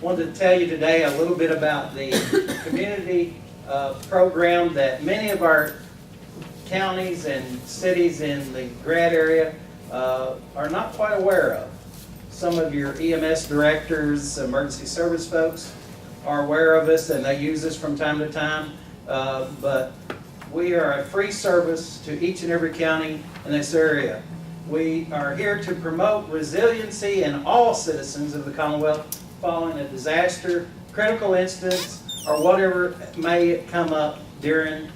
wanted to tell you today a little bit about the community program that many of our counties and cities in the GRADD area are not quite aware of. Some of your EMS directors, emergency service folks are aware of us and they use us from time to time, but we are a free service to each and every county in this area. We are here to promote resiliency in all citizens of the Commonwealth following a disaster, critical instance, or whatever may come up during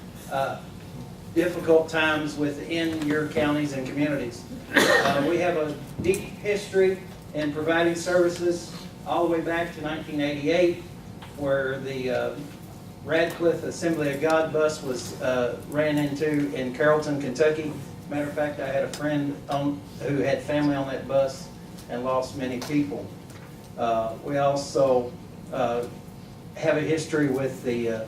difficult times within your counties and communities. We have a deep history in providing services all the way back to 1988, where the Radcliffe Assembly of God bus was ran into in Carrollton, Kentucky. Matter of fact, I had a friend who had family on that bus and lost many people. We also have a history with the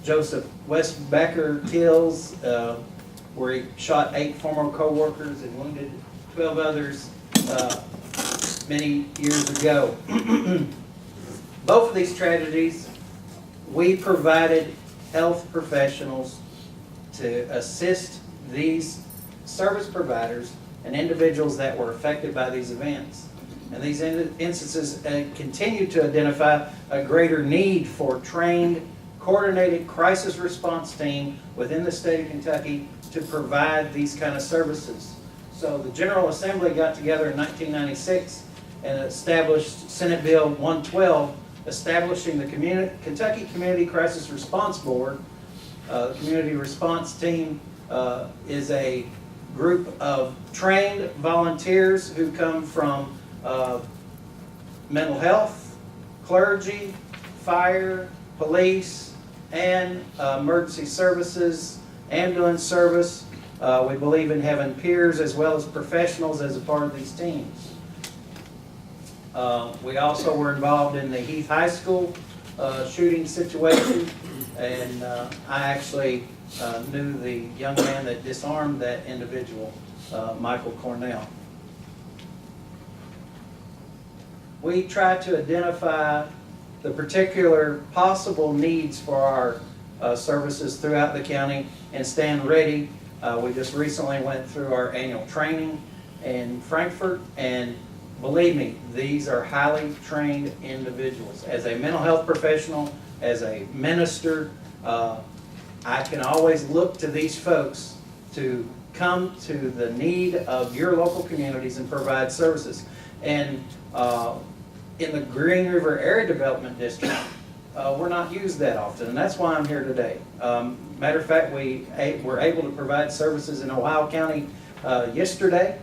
Joseph West Becker kills, where he shot 8 former co-workers and wounded 12 others many years ago. Both of these tragedies, we provided health professionals to assist these service providers and individuals that were affected by these events. And these instances continue to identify a greater need for trained, coordinated crisis response team within the state of Kentucky to provide these kind of services. So the General Assembly got together in 1996 and established Senate Bill 112, establishing the Kentucky Community Crisis Response Board. The Community Response Team is a group of trained volunteers who come from mental health, clergy, fire, police, and emergency services, ambulance service. We believe in having peers as well as professionals as a part of these teams. We also were involved in the Heath High School shooting situation, and I actually knew the young man that disarmed that individual, Michael Cornell. We try to identify the particular possible needs for our services throughout the county and stand ready. We just recently went through our annual training in Frankfort, and believe me, these are highly trained individuals. As a mental health professional, as a minister, I can always look to these folks to come to the need of your local communities and provide services. And in the Green River Area Development District, we're not used that often, and that's why I'm here today. Matter of fact, we were able to provide services in Ohio County yesterday.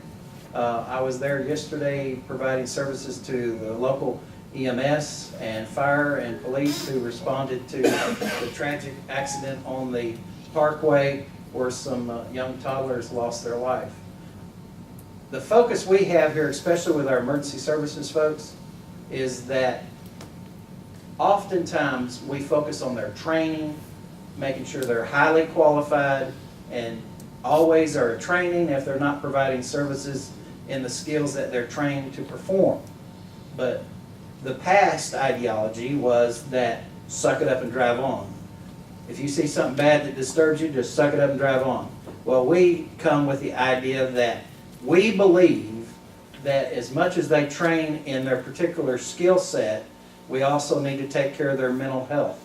I was there yesterday providing services to the local EMS and fire and police who responded to the tragic accident on the parkway where some young toddlers lost their life. The focus we have here, especially with our emergency services folks, is that oftentimes we focus on their training, making sure they're highly qualified, and always are training if they're not providing services in the skills that they're trained to perform. But the past ideology was that suck it up and drive on. If you see something bad that disturbs you, just suck it up and drive on. Well, we come with the idea that we believe that as much as they train in their particular skill set, we also need to take care of their mental health.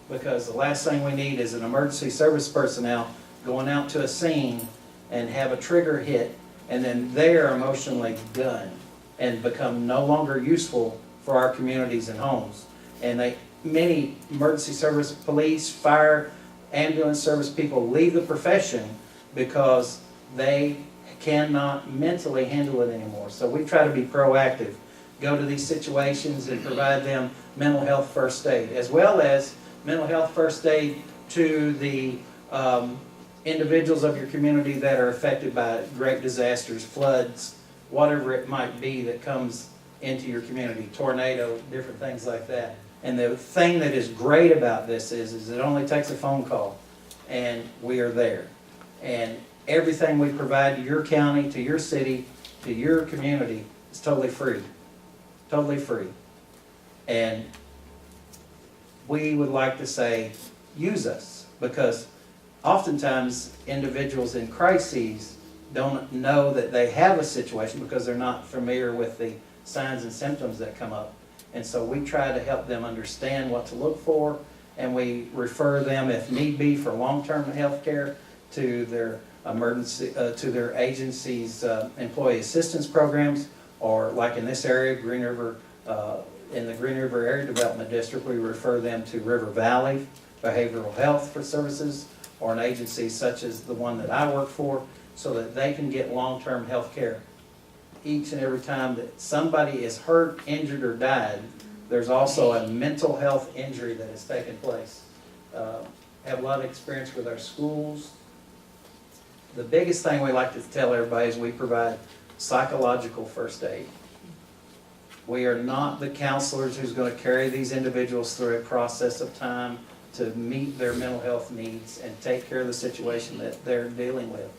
Because the last thing we need is an emergency service personnel going out to a scene and have a trigger hit, and then they are emotionally done and become no longer useful for our communities and homes. And many emergency service, police, fire, ambulance service people leave the profession because they cannot mentally handle it anymore. So we try to be proactive, go to these situations and provide them mental health first aid, as well as mental health first aid to the individuals of your community that are affected by great disasters, floods, whatever it might be that comes into your community, tornado, different things like that. And the thing that is great about this is it only takes a phone call and we are there. And everything we provide to your county, to your city, to your community is totally free. Totally free. And we would like to say, use us, because oftentimes individuals in crises don't know that they have a situation because they're not familiar with the signs and symptoms that come up. And so we try to help them understand what to look for, and we refer them, if need be, for long-term health care to their emergency, to their agency's employee assistance programs, or like in this area, Green River, in the Green River Area Development District, we refer them to River Valley Behavioral Health for services, or an agency such as the one that I work for, so that they can get long-term health care. Each and every time that somebody is hurt, injured, or died, there's also a mental health injury that has taken place. Have a lot of experience with our schools. The biggest thing we like to tell everybody is we provide psychological first aid. We are not the counselors who's going to carry these individuals through a process of time to meet their mental health needs and take care of the situation that they're dealing with.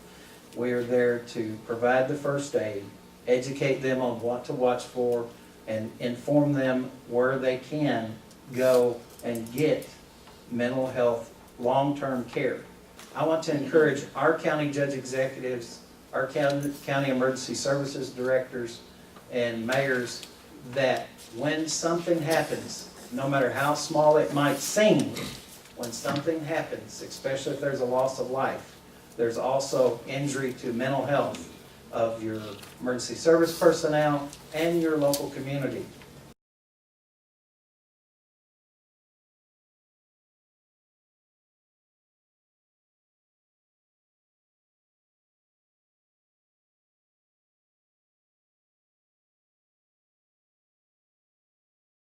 We are there to provide the first aid, educate them on what to watch for, and inform them where they can go and get mental health long-term care. I want to encourage our county judge executives, our county emergency services directors, and mayors that when something happens, no matter how small it might seem, when something happens, especially if there's a loss of life, there's also injury to mental health of your emergency service personnel and your local community.